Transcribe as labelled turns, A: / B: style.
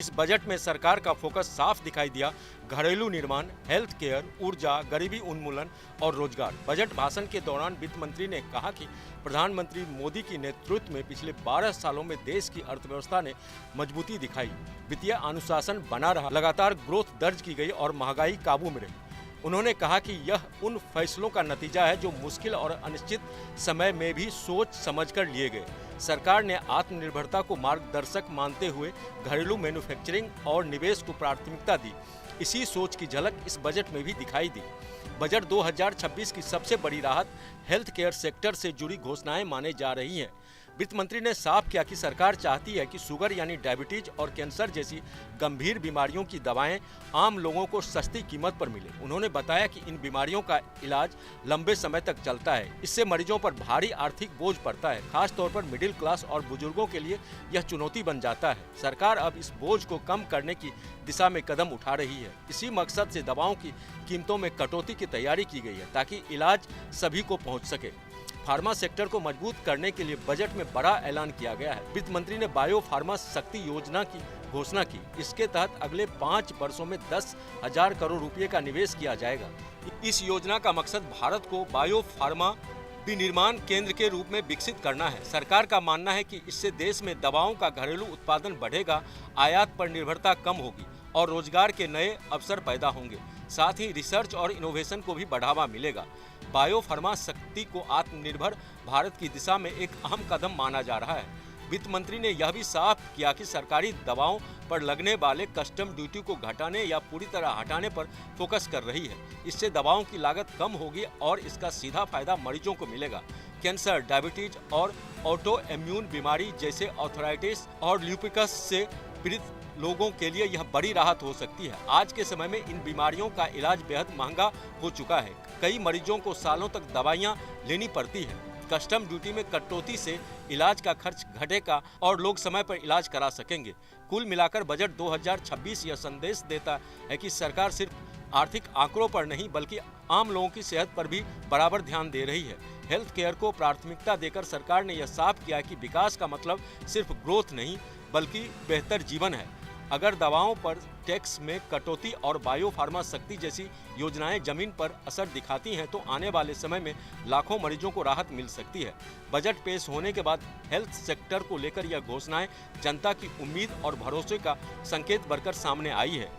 A: इस बजट में सरकार का फोकस साफ दिखाई दिया। घरेलू निर्माण, हेल्थ केयर, ऊर्जा, गरीबी उन्मूलन और रोजगार। बजट भाषण के दौरान वित्त मंत्री ने कहा कि प्रधानमंत्री मोदी की नेतृत्व में पिछले 12 सालों में देश की अर्थव्यवस्था ने मजबूती दिखाई, वित्तीय अनुशासन बना रहा, लगातार ग्रोथ दर्ज की गई और महंगाई काबू में रही। उन्होंने कहा कि यह उन फैसलों का नतीजा है जो मुश्किल और अनिश्चित समय में भी सोच समझकर लिए गए। सरकार ने आत्मनिर्भरता को मार्गदर्शक मानते हुए घरेलू मैन्युफैक्चरिंग और निवेश को प्राथमिकता दी। इसी सोच की झलक इस बजट में भी दिखाई दी। बजट 2026 की सबसे बड़ी राहत हेल्थ केयर सेक्टर से जुड़ी घोषणाएं माने जा रही हैं। वित्त मंत्री ने साफ किया कि सरकार चाहती है कि शुगर यानी डायबिटीज और कैंसर जैसी गंभीर बीमारियों की दवाएं आम लोगों को सस्ती कीमत पर मिले। उन्होंने बताया कि इन बीमारियों का इलाज लंबे समय तक चलता है। इससे मरीजों पर भारी आर्थिक बोझ पड़ता है। खास तौर पर मिडिल क्लास और बुजुर्गों के लिए यह चुनौती बन जाता है। सरकार अब इस बोझ को कम करने की दिशा में कदम उठा रही है। इसी मकसद से दवाओं की कीमतों में कटौती की तैयारी की गई है ताकि इलाज सभी को पहुँच सके। फार्मा सेक्टर को मजबूत करने के लिए बजट में बड़ा ऐलान किया गया है। वित्त मंत्री ने बायो फार्मा शक्ति योजना की घोषणा की। इसके तहत अगले 5 वर्षों में 10,000 करोड़ रुपए का निवेश किया जाएगा। इस योजना का मकसद भारत को बायो फार्मा विनिर्माण केंद्र के रूप में विकसित करना है। सरकार का मानना है कि इससे देश में दवाओं का घरेलू उत्पादन बढ़ेगा, आयात पर निर्भरता कम होगी और रोजगार के नए अवसर पैदा होंगे। साथ ही रिसर्च और इनोवेशन को भी बढ़ावा मिलेगा। बायो फार्मा शक्ति को आत्मनिर्भर भारत की दिशा में एक अहम कदम माना जा रहा है। वित्त मंत्री ने यह भी साफ किया कि सरकारी दवाओं पर लगने वाले कस्टम ड्यूटी को घटाने या पूरी तरह हटाने पर फोकस कर रही है। इससे दवाओं की लागत कम होगी और इसका सीधा फायदा मरीजों को मिलेगा। कैंसर, डायबिटीज और ऑटो इम्यून बीमारी जैसे आर्थराइटिस और ल्यूपिकस से पीड़ित लोगों के लिए यह बड़ी राहत हो सकती है। आज के समय में इन बीमारियों का इलाज बेहद महंगा हो चुका है। कई मरीजों को सालों तक दवाइयां लेनी पड़ती है। कस्टम ड्यूटी में कटौती से इलाज का खर्च घटेगा और लोग समय पर इलाज करा सकेंगे। कुल मिलाकर बजट 2026 यह संदेश देता है कि सरकार सिर्फ आर्थिक आंकड़ों पर नहीं बल्कि आम लोगों की सेहत पर भी बराबर ध्यान दे रही है। हेल्थ केयर को प्राथमिकता देकर सरकार ने यह साफ किया कि विकास का मतलब सिर्फ ग्रोथ नहीं बल्कि बेहतर जीवन है। अगर दवाओं पर टैक्स में कटौती और बायो फार्मा शक्ति जैसी योजनाएं जमीन पर असर दिखाती हैं तो आने वाले समय में लाखों मरीजों को राहत मिल सकती है। बजट पेश होने के बाद हेल्थ सेक्टर को लेकर यह घोषणाएं जनता की उम्मीद और भरोसे का संकेत बनकर सामने आई है।